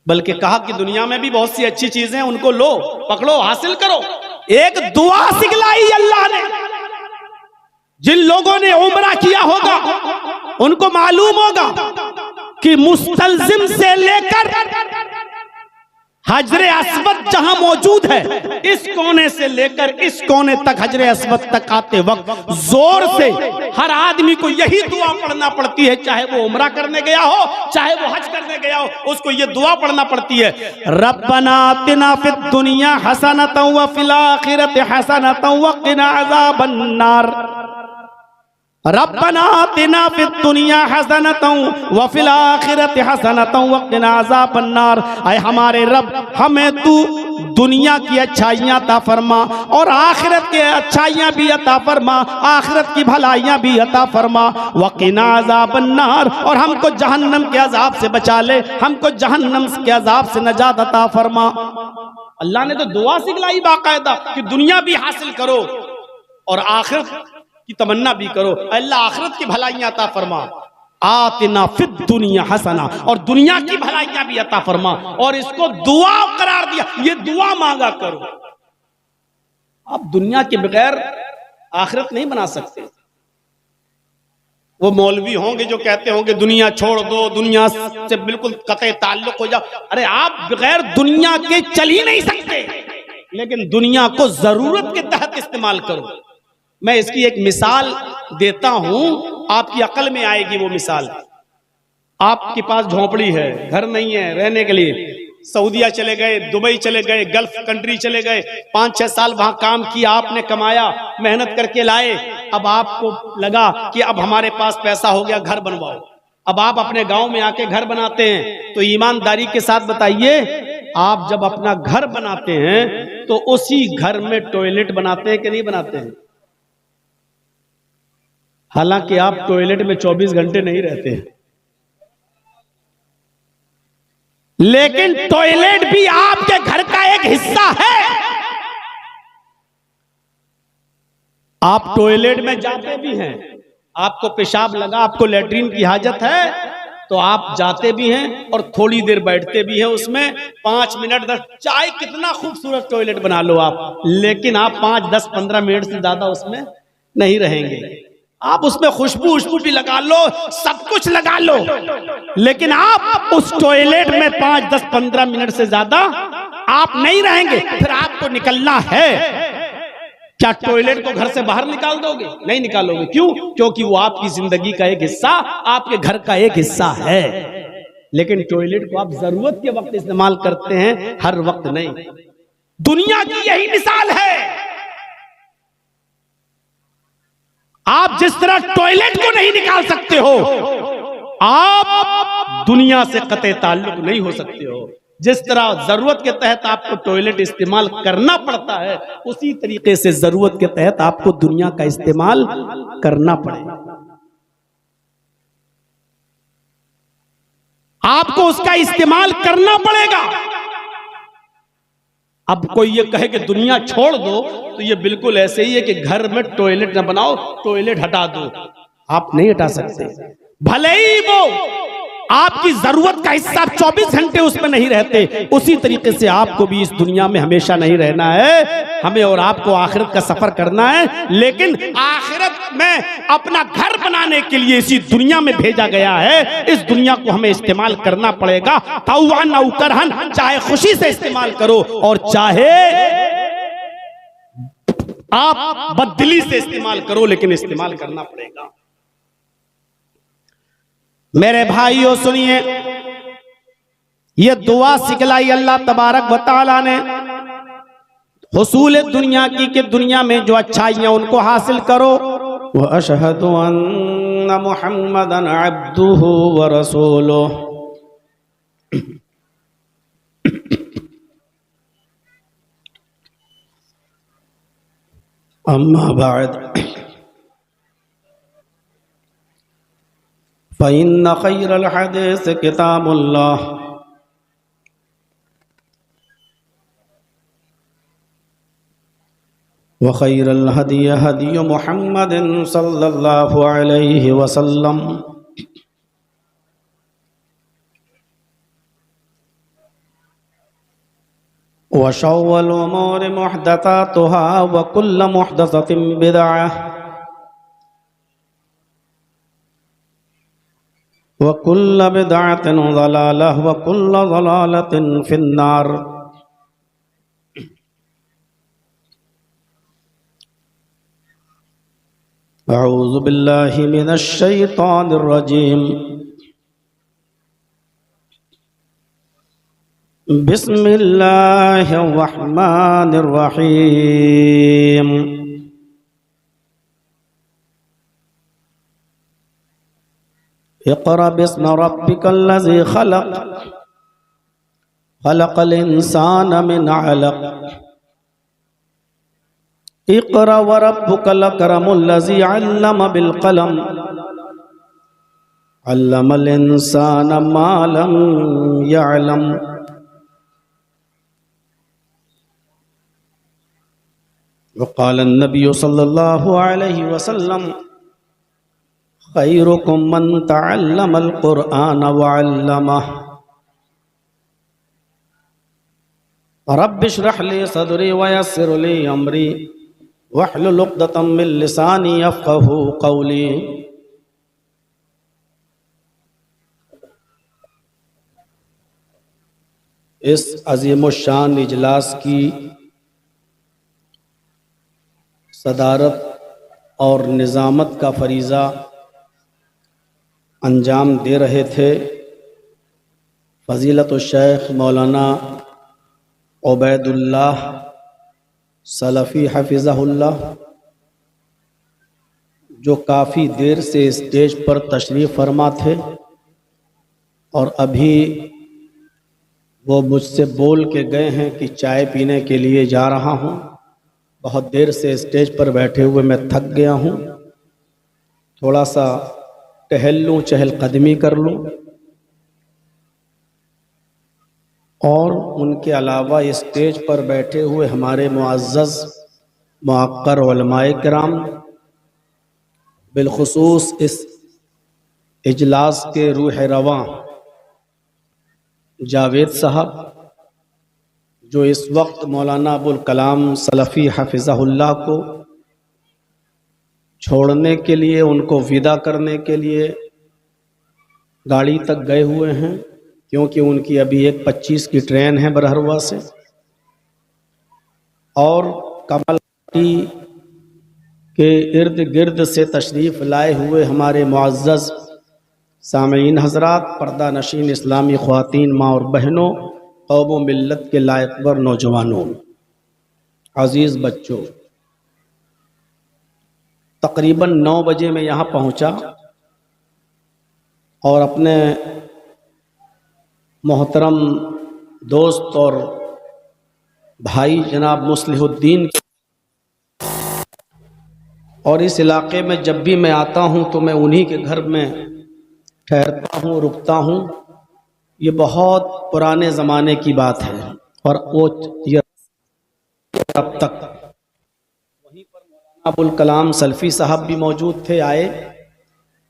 बल्कि कहा कि दुनिया में भी बहुत सी अच्छी चीजें हैं, उनको लो, पकड़ो, हासिल करो। एक दुआ सिखलाई अल्लाह ने। जिन लोगों ने उम्रा किया होगा उनको मालूम होगा कि मुस्तलजिम से लेकर हजरे अस्वद जहां मौजूद है, इस कोने से लेकर इस कोने तक हजरे अस्वद तक आते वक्त जोर से हर आदमी को यही दुआ पढ़ना पड़ती है, चाहे वो उम्रा करने गया हो, चाहे वो हज करने गया हो, उसको ये दुआ पढ़ना पड़ती है। रब्बना आतिना फिद दुनिया हसनतन व फिल आखिरति हसनतन व क़िना अज़ाबन नार। रब्बना आतिना फिद दुनिया हसनतन व फिल आखिरति हसनतन व क़िना अज़ाबन नार। ऐ हमारे रब, हमें तू दुनिया की अच्छाइयाँ अता फरमा और आखिरत की अच्छाइयाँ भी अता फरमा, आखिरत की भलाइयाँ भी अता फरमा। व क़िना अज़ाबन नार, और हमको जहन्नम के अजाब से बचा ले, हमको जहन्नम के अजाब से नजात अता फरमा। अल्लाह ने तो दुआ सिखलाई बाकायदा कि दुनिया भी हासिल करो और आखिरत की तमन्ना भी करो। अल्लाह आखिरत की भलाइयां अता फरमा। आतिना फिद दुनिया हसना, और दुनिया की भलाइयां भी अता फरमा, और इसको दुआ करार दिया, ये दुआ मांगा करो। आप दुनिया के बगैर आखिरत नहीं बना सकते। वो मौलवी होंगे जो कहते होंगे दुनिया छोड़ दो, दुनिया से बिल्कुल कतई ताल्लुक हो जाओ। अरे आप बगैर दुनिया के चल ही नहीं सकते, लेकिन दुनिया को जरूरत के तहत इस्तेमाल करो। मैं इसकी एक मिसाल देता हूं, आपकी अकल में आएगी वो मिसाल। आपके पास झोंपड़ी है, घर नहीं है रहने के लिए, सऊदीया चले गए, दुबई चले गए, गल्फ कंट्री चले गए, 5-6 साल वहां काम किया, आपने कमाया, मेहनत करके लाए। अब आपको लगा कि अब हमारे पास पैसा हो गया, घर बनवाओ। अब आप अपने गांव में आके घर बनाते हैं, तो ईमानदारी के साथ बताइए, आप जब अपना घर बनाते हैं तो उसी घर में टॉयलेट बनाते हैं कि नहीं बनाते हैं? हालांकि आप टॉयलेट में 24 घंटे नहीं रहते हैं, लेकिन टॉयलेट भी आपके घर का एक हिस्सा है। आप टॉयलेट में जाते भी हैं, आपको पेशाब लगा, आपको लेटरिन की हाजत है, तो आप जाते भी हैं और थोड़ी देर बैठते भी हैं उसमें, 5 मिनट 10, चाहे कितना खूबसूरत टॉयलेट बना लो आप, लेकिन आप 5, 10, 15 मिनट से ज्यादा उसमें नहीं रहेंगे। आप उसमें खुशबू भी लगा लो, सब कुछ लगा लो, लेकिन आप उस टॉयलेट में 5, 10, 15 मिनट से ज्यादा आप नहीं रहेंगे। फिर आपको निकलना है, क्या टॉयलेट को घर से बाहर निकाल दोगे? नहीं निकालोगे। क्यों? क्योंकि वो आपकी जिंदगी का एक हिस्सा, आपके घर का एक हिस्सा है। लेकिन टॉयलेट को आप जरूरत के वक्त इस्तेमाल करते हैं, हर वक्त नहीं। दुनिया की यही मिसाल है। आप जिस तरह टॉयलेट को नहीं निकाल सकते हो, आप दुनिया से कतई ताल्लुक नहीं हो सकते हो। जिस तरह जरूरत के तहत आपको टॉयलेट इस्तेमाल करना पड़ता है, उसी तरीके से जरूरत के तहत आपको दुनिया का इस्तेमाल करना पड़ेगा। आपको उसका इस्तेमाल करना पड़ेगा। अब कोई ये कहे कि दुनिया छोड़ दो, तो ये बिल्कुल ऐसे ही है कि घर में टॉयलेट न बनाओ, टॉयलेट हटा दो। आप नहीं हटा सकते, भले ही वो आपकी जरूरत का हिस्सा 24 घंटे उसमें नहीं रहते, उसी तरीके से आपको भी इस दुनिया में हमेशा नहीं रहना है। हमें और आपको आखिरत का सफर करना है, लेकिन आखिरत में अपना घर बनाने के लिए इसी दुनिया में भेजा गया है। इस दुनिया को हमें इस्तेमाल करना पड़ेगा, तौअन औ करहन, चाहे खुशी से इस्तेमाल करो और चाहे आप बददिली से इस्तेमाल करो, लेकिन इस्तेमाल करना पड़ेगा। मेरे भाइयों सुनिए, ये दुआ सिखलाई अल्लाह तबारक व तआला ने हुसूल दुनिया की, कि दुनिया में जो अच्छाइयां उनको हासिल करो। व अशहदु अन्ना मुहम्मदन अब्दुहु व रसूलुहु। अम्मा बाद फ़इन्न खैरल हदीस किताबुल्लाह व खैरल हदी हदी मुहम्मदिन सल्लल्लाहु अलैहि वसल्लम व शर्रुल उमूरि मुहदसातुहा व कुल्लु मुहदसतिन बिदअह वकुल्ल बिदअतिन ज़लालह वकुल्ल ज़लालतिन फिन्नार। अऊज़ु बिल्लाहि मिनश शैतानिर रजीम। बिस्मिल्लाहिर रहमानिर रहीम। इक़रा बिस्मि रब्बिकल्लज़ी खलक़ खलक़ल इंसान मिन अलक़। इक़रा व रब्बुकल अकरमुल्लज़ी अल्लम बिल क़लम अल्लमल इंसान मा लम यअलम। वक़ाल अन्नबिय्यु सल्लल्लाहु अलैहि वसल्लम खैरुकुम मन तअल्लमल क़ुरआन व अल्लमह। रब्बिश्रह ली सदरी व यस्सिर ली अमरी वहलुल उक़दतम मिन लिसानी यफ़क़हू क़ौली। इस अज़ीमुश्शान इजलास की सदारत और निज़ामत का फरीज़ा अंजाम दे रहे थे फ़ज़ीलतुल शेख मौलाना उबैदुल्लाह सलफ़ी हफ़िज़हुल्लाह, जो काफ़ी देर से स्टेज पर तशरीफ़ फरमा थे और अभी वो मुझसे बोल के गए हैं कि चाय पीने के लिए जा रहा हूँ। बहुत देर से स्टेज पर बैठे हुए मैं थक गया हूँ, थोड़ा सा टहल लूँ, चहलकदमी कर लूँ। और उनके अलावा स्टेज पर बैठे हुए हमारे मुअज़्ज़ज़ मुअक्कर उलमाए किराम, बिलखुसूस इस इजलास के रूह रवां जावेद साहब, जो इस वक्त मौलाना अबुल कलाम सलफ़ी हफ़िज़हुल्लाह को छोड़ने के लिए, उनको विदा करने के लिए गाड़ी तक गए हुए हैं, क्योंकि उनकी अभी 1:25 की ट्रेन है बरहरवा से। और कमल के इर्द गिर्द से तशरीफ़ लाए हुए हमारे मुअज़्ज़ज़ सामीन हज़रात, पर्दा नशीन इस्लामी ख़वातीन, माँ और बहनों, कौम व मिल्लत के लायकबर नौजवानों, अज़ीज़ बच्चों, तकरीबन 9 बजे मैं यहाँ पहुँचा और अपने मोहतरम दोस्त और भाई जनाब मुस्लिहुद्दीन, और इस इलाके में जब भी मैं आता हूँ तो मैं उन्हीं के घर में ठहरता हूँ, रुकता हूँ। ये बहुत पुराने ज़माने की बात है और वो ये अब तक वहीं पर मौलाना अबुल कलाम सल्फ़ी साहब भी मौजूद थे, आए,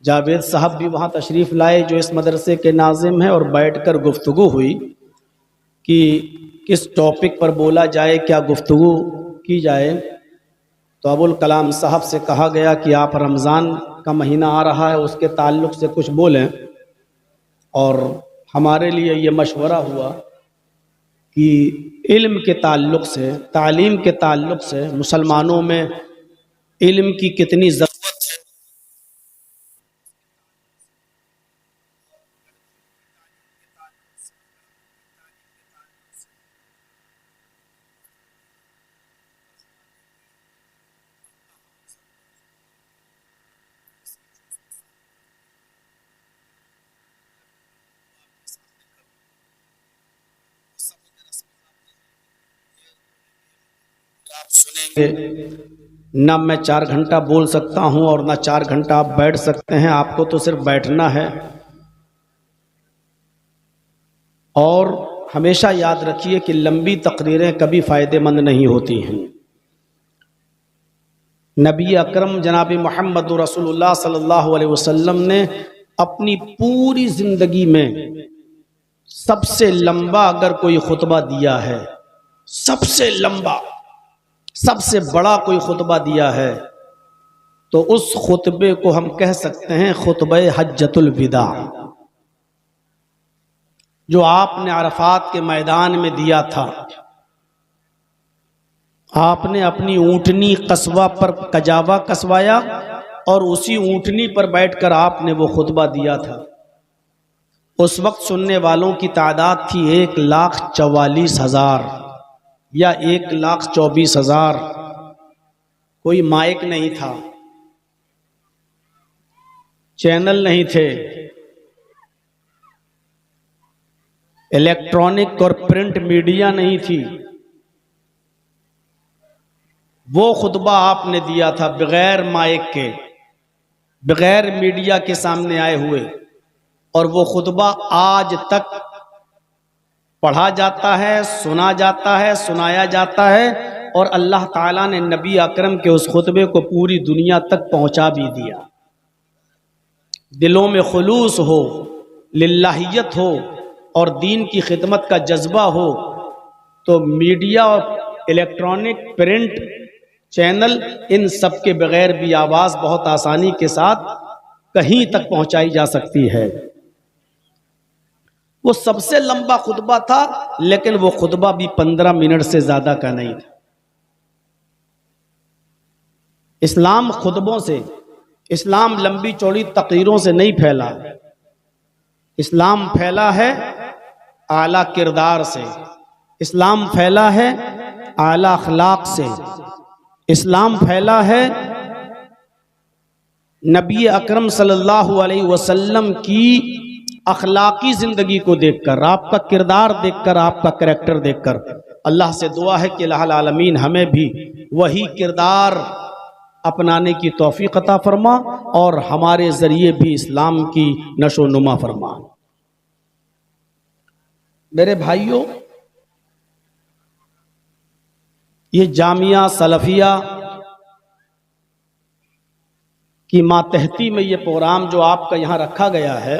जावेद साहब भी वहाँ तशरीफ़ लाए जो इस मदरसे के नाज़िम हैं, और बैठकर गुफ्तगू हुई कि किस टॉपिक पर बोला जाए, क्या गुफ्तगू की जाए। तो अबुल कलाम साहब से कहा गया कि आप रमज़ान का महीना आ रहा है, उसके ताल्लुक़ से कुछ बोलें। और हमारे लिए ये मशवरा हुआ कि इल्म के ताल्लुक़ से, तालीम के ताल्लुक़ से मुसलमानों में इल्म की कितनी ज़रूरत है, आप सुनेंगे। ना मैं 4 घंटा बोल सकता हूँ और ना 4 घंटा आप बैठ सकते हैं, आपको तो सिर्फ बैठना है। और हमेशा याद रखिए कि लंबी तकरीरें कभी फ़ायदेमंद नहीं होती हैं। नबी अकरम जनाब मोहम्मद रसूलुल्लाह सल्लल्लाहु अलैहि वसल्लम ने अपनी पूरी ज़िंदगी में सबसे लंबा अगर कोई खुतबा दिया है, सबसे लंबा, सबसे बड़ा कोई खुतबा दिया है, तो उस खुतबे को हम कह सकते हैं खुतबे हज्जतुल विदा। जो आपने अरफात के मैदान में दिया था। आपने अपनी ऊँटनी कस्बा पर कजावा कसवाया और उसी ऊँटनी पर बैठकर आपने वो खुतबा दिया था। उस वक्त सुनने वालों की तादाद थी 1,44,000 या 1,24,000। कोई माइक नहीं था, चैनल नहीं थे, इलेक्ट्रॉनिक और प्रिंट मीडिया नहीं थी। वो खुतबा आपने दिया था बगैर माइक के, बगैर मीडिया के सामने आए हुए, और वो खुतबा आज तक पढ़ा जाता है, सुना जाता है, सुनाया जाता है, और अल्लाह ताला ने नबी अकरम के उस खुतबे को पूरी दुनिया तक पहुंचा भी दिया। दिलों में खुलूस हो, लिल्लाहियत हो और दीन की खिदमत का जज्बा हो तो मीडिया और इलेक्ट्रॉनिक प्रिंट चैनल इन सब के बगैर भी आवाज़ बहुत आसानी के साथ कहीं तक पहुंचाई जा सकती है। वो सबसे लंबा खुतबा था, लेकिन वो खुतबा भी 15 मिनट से ज़्यादा का नहीं था। इस्लाम खुतबों से, इस्लाम लंबी चौड़ी तकरीरों से नहीं फैला। इस्लाम फैला है आला किरदार से, इस्लाम फैला है आला अखलाक से, इस्लाम फैला है नबी अकरम सल्लल्लाहु अलैहि वसल्लम की अखलाकी जिंदगी को देखकर, आपका किरदार देखकर, आपका करैक्टर देखकर। अल्लाह से दुआ है कि अल्लाह आलमीन हमें भी वही किरदार अपनाने की तौफीक अता फरमा और हमारे जरिए भी इस्लाम की नशो नुमा फरमा। मेरे भाइयों, ये जामिया सलफिया की मातहती में ये प्रोग्राम जो आपका यहाँ रखा गया है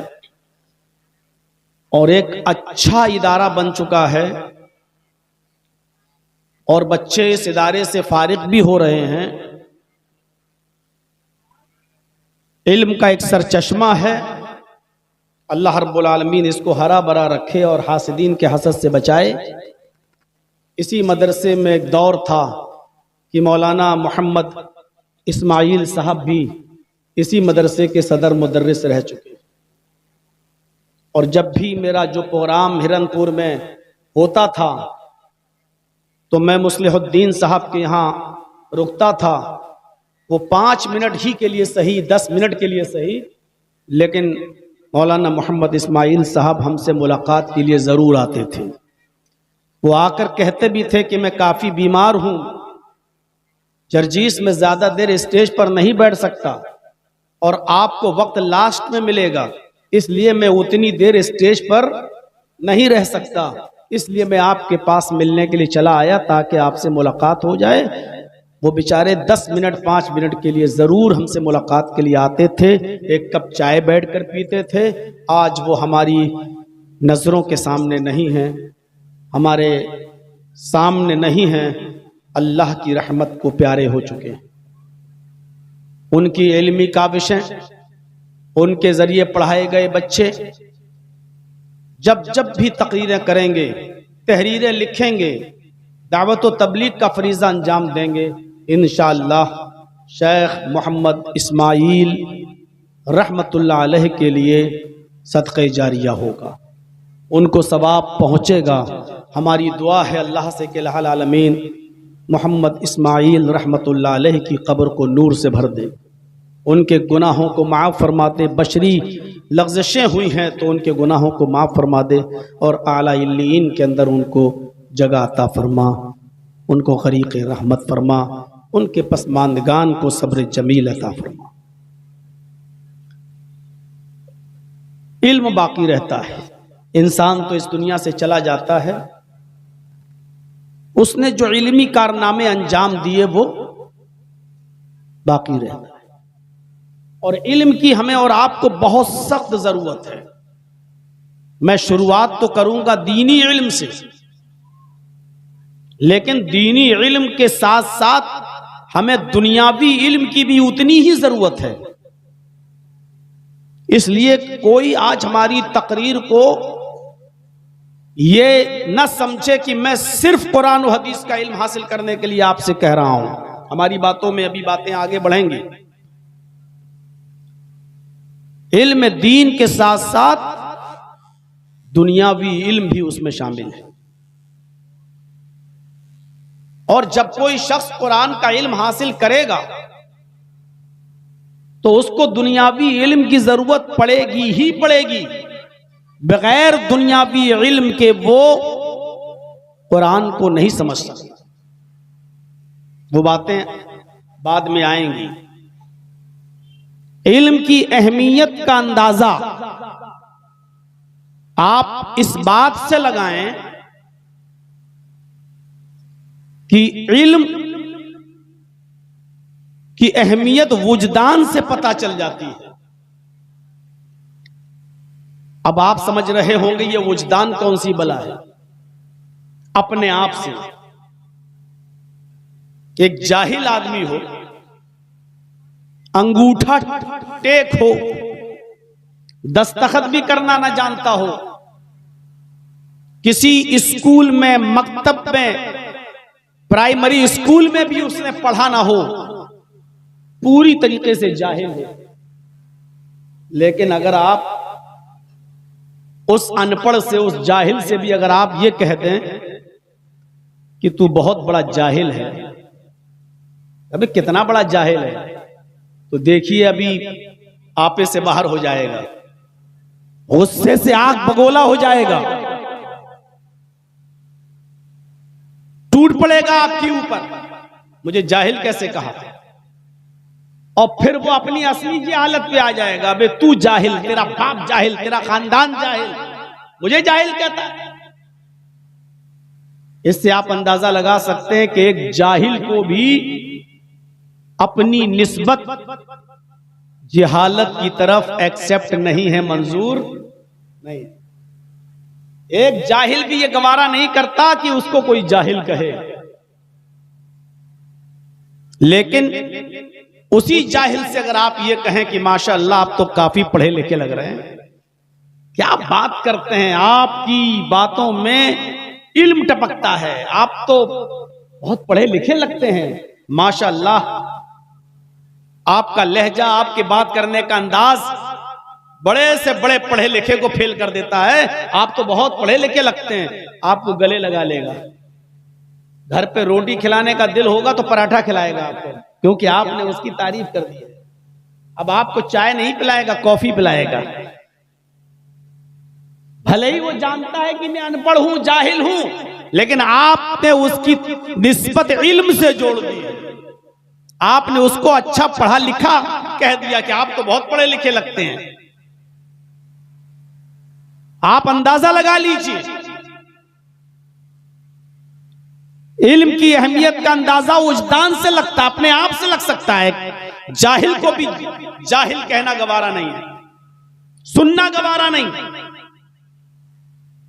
और एक अच्छा इदारा बन चुका है और बच्चे इस इदारे से फारिग भी हो रहे हैं। इल्म का एक सरचश्मा है। अल्लाह रब्बुल आलमीन इसको हरा भरा रखे और हासिदीन के हसद से बचाए। इसी मदरसे में एक दौर था कि मौलाना मोहम्मद इस्माइल साहब भी इसी मदरसे के सदर मुदर्रिस रह चुके। और जब भी मेरा जो प्रोग्राम हिरनपुर में होता था तो मैं मुस्लिहुद्दीन साहब के यहाँ रुकता था। वो 5 मिनट ही के लिए सही, 10 मिनट के लिए सही, लेकिन मौलाना मोहम्मद इस्माइल साहब हमसे मुलाकात के लिए ज़रूर आते थे। वो आकर कहते भी थे कि मैं काफ़ी बीमार हूँ, जर्जीस में ज़्यादा देर स्टेज पर नहीं बैठ सकता और आपको वक्त लास्ट में मिलेगा, इसलिए मैं उतनी देर स्टेज पर नहीं रह सकता, इसलिए मैं आपके पास मिलने के लिए चला आया ताकि आपसे मुलाकात हो जाए। वो बेचारे 10 मिनट 5 मिनट के लिए ज़रूर हमसे मुलाकात के लिए आते थे, एक कप चाय बैठकर पीते थे। आज वो हमारी नज़रों के सामने नहीं हैं, हमारे सामने नहीं हैं, अल्लाह की रहमत को प्यारे हो चुके हैं। उनकी इल्मी काविशें, उनके ज़रिए पढ़ाए गए बच्चे जब जब भी तकरीरें करेंगे, तहरीरें लिखेंगे, दावत व तबलीग का फरीज़ा अंजाम देंगे, इंशाअल्लाह शेख मोहम्मद इस्माइल रहमतुल्लाह अलैह के लिए सदक़े जारिया होगा, उनको सवाब पहुँचेगा। हमारी दुआ है अल्लाह से कि अल्लाह आलमीन मोहम्मद इस्माइल रहमतुल्लाह अलैह की कब्र को नूर से भर दे, उनके गुनाहों को माफ़ फरमा दे। बशरी लग़ज़शें हुई हैं तो उनके गुनाहों को माफ़ फरमा दे और आला इल्लीन के अंदर उनको जगह अता फरमा, उनको ग़रीक़ रहमत फरमा, उनके पसमानदगान को सब्र जमील अता फरमा। इल्म बाकी रहता है, इंसान तो इस दुनिया से चला जाता है, उसने जो इल्मी कारनामे अंजाम दिए वो बाकी रहता है। और इल्म की हमें और आपको बहुत सख्त ज़रूरत है। मैं शुरुआत तो करूंगा दीनी इल्म से, लेकिन दीनी इल्म के साथ साथ हमें दुनियावी इल्म की भी उतनी ही ज़रूरत है। इसलिए कोई आज हमारी तकरीर को ये न समझे कि मैं सिर्फ कुरान और हदीस का इल्म हासिल करने के लिए आपसे कह रहा हूं। हमारी बातों में अभी बातें आगे बढ़ेंगी। इल्म दीन के साथ साथ दुनियावी इल्म भी उसमें शामिल है। और जब कोई शख्स कुरान का इल्म हासिल करेगा तो उसको दुनियावी इल्म की जरूरत पड़ेगी ही पड़ेगी। बगैर दुनियावी इल्म के वो कुरान को नहीं समझ सकता। वो बातें बाद में आएंगी। इल्म की अहमियत का अंदाजा आप इस बात से लगाएं कि इल्म की अहमियत वुजदान से पता चल जाती है। अब आप समझ रहे होंगे ये वुजदान कौन सी बला है। अपने आप से एक जाहिल आदमी हो, अंगूठा टेक हो, दस्तखत भी करना ना जानता हो, किसी स्कूल में, मकतब में, प्राइमरी स्कूल में भी उसने पढ़ा ना हो, पूरी तरीके से जाहिल हो। लेकिन अगर आप उस अनपढ़ से, उस जाहिल से भी अगर आप ये कह दें कि तू बहुत बड़ा जाहिल है, अबे कितना बड़ा जाहिल है, तो देखिए अभी आपे से बाहर हो जाएगा, गुस्से से आंख बगोला हो जाएगा, टूट पड़ेगा आपके ऊपर, मुझे जाहिल कैसे कहा। और फिर वो अपनी असली की हालत पे आ जाएगा, अबे तू जाहिल, तेरा बाप जाहिल, तेरा खानदान जाहिल, मुझे जाहिल कहता है। इससे आप अंदाजा लगा सकते हैं कि एक जाहिल को भी अपनी निस्बत जहालत की तरफ एक्सेप्ट नहीं है, मंजूर नहीं। एक जाहिल भी ये गवारा नहीं करता कि उसको कोई जाहिल कहे। लेकिन उसी जाहिल से अगर आप ये कहें कि माशाअल्लाह आप तो काफी पढ़े लिखे लग रहे हैं, क्या बात करते हैं, आपकी बातों में इल्म टपकता है, आप तो बहुत पढ़े लिखे लगते हैं, माशाअल्लाह आपका लहजा, आपके बात करने का अंदाज बड़े से बड़े पढ़े लिखे को फेल कर देता है, आप तो बहुत पढ़े लिखे लगते हैं। आपको गले लगा लेगा, घर पे रोटी खिलाने का दिल होगा तो पराठा खिलाएगा आपको, क्योंकि आपने उसकी तारीफ कर दी है। अब आपको चाय नहीं पिलाएगा, कॉफी पिलाएगा। भले ही वो जानता है कि मैं अनपढ़ हूं, जाहिल हूं, लेकिन आपने उसकी निस्बत इल्म से जोड़ दी है। आपने उसको अच्छा पढ़ा लिखा कह दिया कि आप तो बहुत पढ़े लिखे लगते हैं। आप अंदाजा लगा लीजिए, इल्म की अहमियत का अंदाजा वुजदान से लगता, अपने आप से लग सकता है। जाहिल को भी जाहिल कहना गवारा नहीं है, सुनना गवारा नहीं।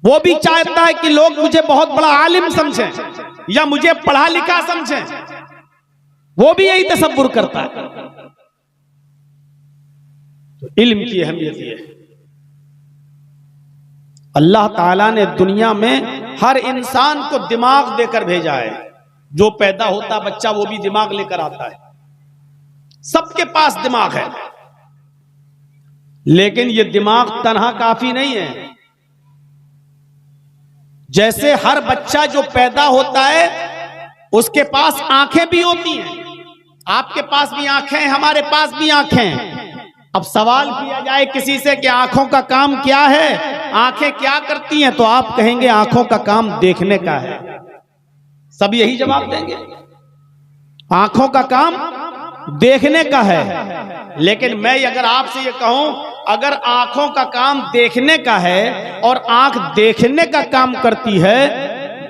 वो भी चाहता है कि लोग मुझे बहुत बड़ा आलिम समझें या मुझे पढ़ा लिखा समझें, वो भी यही तसव्वुर करता है। तो इल्म की अहमियत ये है। अल्लाह ताला ने दुनिया में हर इंसान को दिमाग देकर भेजा है। जो पैदा होता बच्चा वो भी दिमाग लेकर आता है, सबके पास दिमाग है। लेकिन ये दिमाग तन्हा काफी नहीं है। जैसे हर बच्चा जो पैदा होता है उसके पास आंखें भी होती हैं, आपके पास भी आंखें हैं, हमारे पास भी आंखें हैं। अब सवाल किया जाए किसी से कि आंखों का काम क्या है, आंखें क्या करती हैं, तो आप कहेंगे आंखों का काम देखने का है। सब यही जवाब देंगे, आंखों का काम देखने का है। लेकिन मैं अगर आपसे ये कहूं, अगर आंखों का काम देखने का है और आंख देखने का काम करती है,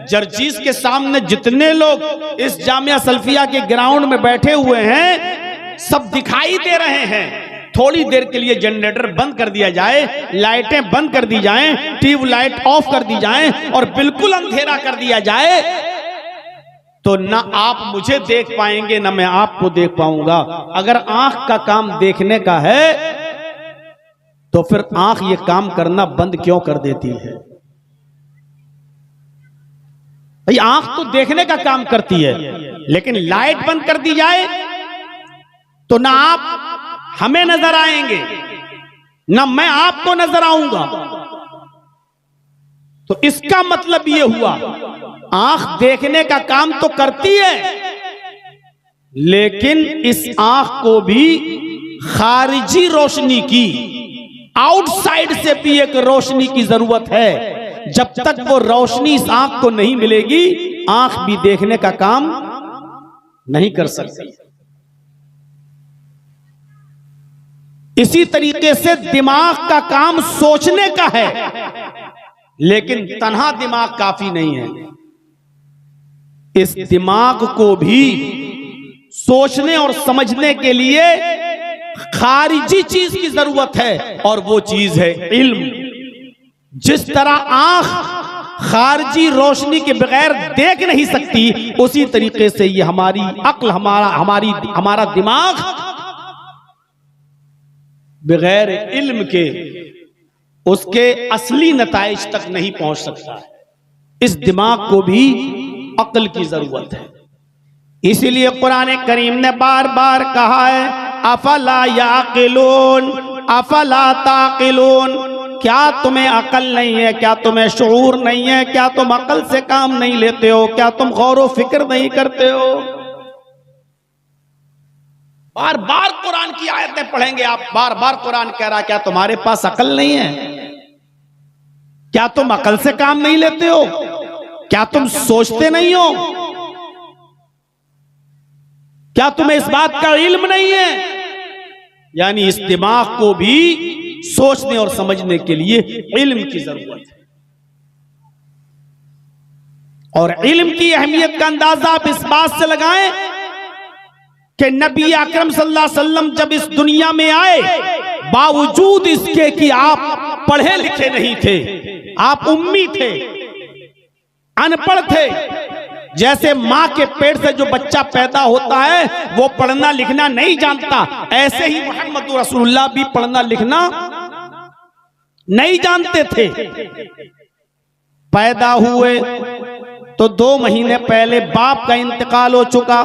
जर्जीस के सामने जितने लोग इस जामिया सल्फिया के ग्राउंड में बैठे हुए हैं सब दिखाई दे रहे हैं। थोड़ी देर के लिए जनरेटर बंद कर दिया जाए, लाइटें बंद कर दी जाएं, ट्यूबलाइट ऑफ कर दी जाएं और बिल्कुल अंधेरा कर दिया जाए, तो ना आप मुझे देख पाएंगे ना मैं आपको देख पाऊंगा। अगर आंख का काम देखने का है तो फिर आंख ये काम करना बंद क्यों कर देती है? भाई आंख तो देखने का काम करती है, लेकिन लाइट बंद कर दी जाए तो ना आप हमें नजर आएंगे ना मैं आपको नजर आऊंगा। तो इसका मतलब ये हुआ आंख देखने का काम तो करती है, लेकिन इस आंख को भी खारिजी रोशनी की, आउटसाइड से भी एक रोशनी की जरूरत है। जब तक वो रोशनी इस आंख को नहीं मिलेगी, आंख भी देखने का काम नहीं कर सकती। इसी तरीके से दिमाग का काम सोचने का है, लेकिन तन्हा दिमाग काफी नहीं है। इस दिमाग को भी सोचने और समझने के लिए खारिजी चीज की जरूरत है, और वो चीज है इल्म। जिस तरह आंख खारिजी रोशनी के बगैर देख नहीं सकती, उसी तरीके से ये हमारी अक्ल, हमारा दिमाग बगैर इल्म के उसके असली नताइज तक नहीं पहुंच सकता है। इस दिमाग को भी अक्ल की जरूरत है। इसीलिए कुरान करीम ने बार बार कहा है, अफला याकिलून अफला ताकिलून, क्या तुम्हें अकल नहीं है, क्या तुम्हें शऊर नहीं है, क्या तुम अकल से काम नहीं लेते हो, क्या तुम गौर फिक्र नहीं करते हो। बार बार कुरान की आयतें पढ़ेंगे आप, बार बार कुरान कह रहा है क्या तुम्हारे पास अकल नहीं है, क्या तुम अकल से काम नहीं लेते हो, क्या तुम सोचते नहीं हो, क्या तुम्हें इस बात का इल्म नहीं है। यानी इस दिमाग को भी सोचने और समझने के लिए इल्म की जरूरत है। और इल्म की अहमियत का अंदाजा आप इस बात से लगाएं कि नबी अकरम सल्लल्लाहु अलैहि वसल्लम जब इस दुनिया में आए, बावजूद इसके कि आप पढ़े लिखे नहीं थे, आप उम्मी थे, अनपढ़ थे। जैसे मां के पेट से जो बच्चा पैदा होता है वो पढ़ना लिखना नहीं जानता, ऐसे ही मोहम्मद रसूलुल्लाह भी पढ़ना लिखना नहीं जानते थे। पैदा हुए तो 2 महीने पहले बाप का इंतकाल हो चुका,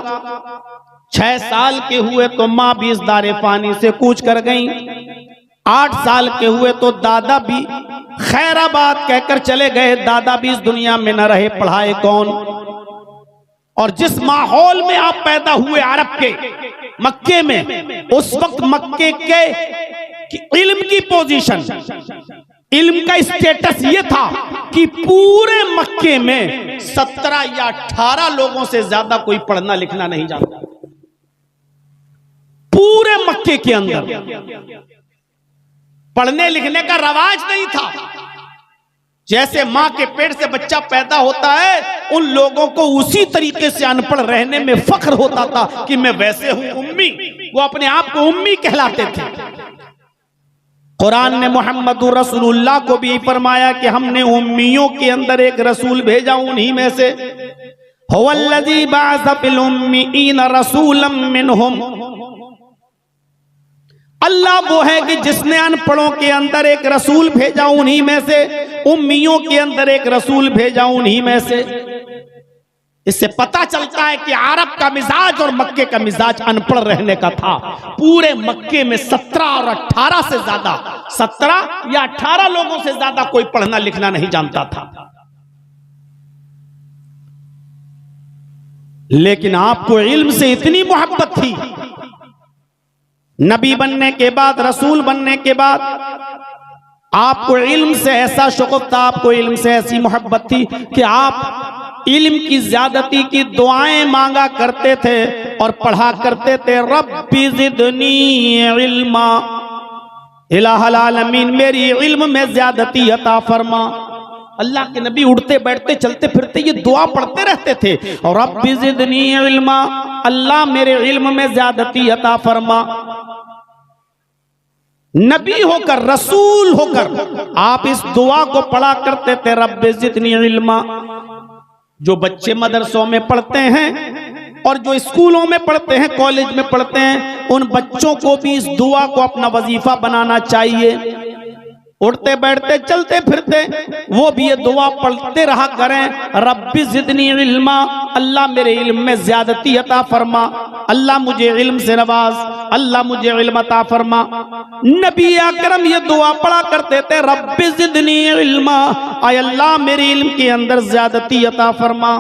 6 साल के हुए तो मां भी इस दारे पानी से कूच कर गई, 8 साल के हुए तो दादा भी खैराबाद कहकर चले गए, दादा भी इस दुनिया में न रहे, पढ़ाए कौन। और जिस माहौल में आप पैदा हुए अरब के मक्के में, उस वक्त मक्के के इल्म की पोजीशन, इल्म का स्टेटस ये था कि पूरे मक्के में 17 या 18 लोगों से ज्यादा कोई पढ़ना लिखना नहीं जानता। पूरे मक्के के अंदर पढ़ने लिखने का रवाज नहीं था। जैसे मां के पेट से बच्चा पैदा होता है, उन लोगों को उसी तरीके से अनपढ़ रहने में फख्र होता था कि मैं वैसे हूं उम्मी। वो अपने आप को उम्मी कहलाते थे। कुरान ने मोहम्मद रसूलुल्लाह को भी फरमाया कि हमने उम्मियों के अंदर एक रसूल भेजा, उन्हीं में से हुवल्लज़ी बअस फिल उम्मीईन रसूलन मिनहुम, अल्लाह वो है कि जिसने अनपढ़ों के अंदर एक रसूल भेजा, उन्हीं में से, उम्मियों के अंदर एक रसूल भेजा, उन्हीं में से। इससे पता चलता है कि अरब का मिजाज और मक्के का मिजाज अनपढ़ रहने का था। पूरे मक्के में 17 और 18 से ज्यादा, 17 या 18 लोगों से ज्यादा कोई पढ़ना लिखना नहीं जानता था। लेकिन आपको इल्म से इतनी मोहब्बत थी, नबी बनने के बाद, रसूल बनने के बाद आपको इल्म से ऐसा शौक़ था, आपको इल्म से ऐसी मोहब्बत थी कि आप इल्म की ज्यादती की दुआएं मांगा करते थे और पढ़ा करते थे, रब्बी ज़िदनी इल्मा, इलाहुल आलमीन मेरी इल्म में ज्यादती अता फरमा। अल्लाह के नबी उठते बैठते चलते फिरते ये दुआ पढ़ते रहते थे, और रब्बी ज़िदनी इल्मा, अल्लाह मेरे इल्म में ज्यादती अता फरमा। नबी होकर, रसूल होकर आप इस दुआ को पढ़ा करते थे, रब्बी ज़िदनी इल्मा। जो बच्चे मदरसों में पढ़ते हैं और जो स्कूलों में पढ़ते हैं, कॉलेज में पढ़ते हैं, उन बच्चों को भी इस दुआ को अपना वजीफा बनाना चाहिए उठते बैठते चलते फिरते वो भी ये दुआ पढ़ते रहा करें, रब्बी ज़िदनी इल्मा, अल्लाह मेरे इल्म में ज्यादती अता फरमा, अल्लाह मुझे इल्म से नवाज, अल्लाह मुझे इल्म अता फरमा। नबी अकरम ये दुआ पढ़ा करते थे, रब्बी ज़िदनी इल्मा, आय अल्लाह मेरे इल्म के अंदर ज्यादती अता फरमा।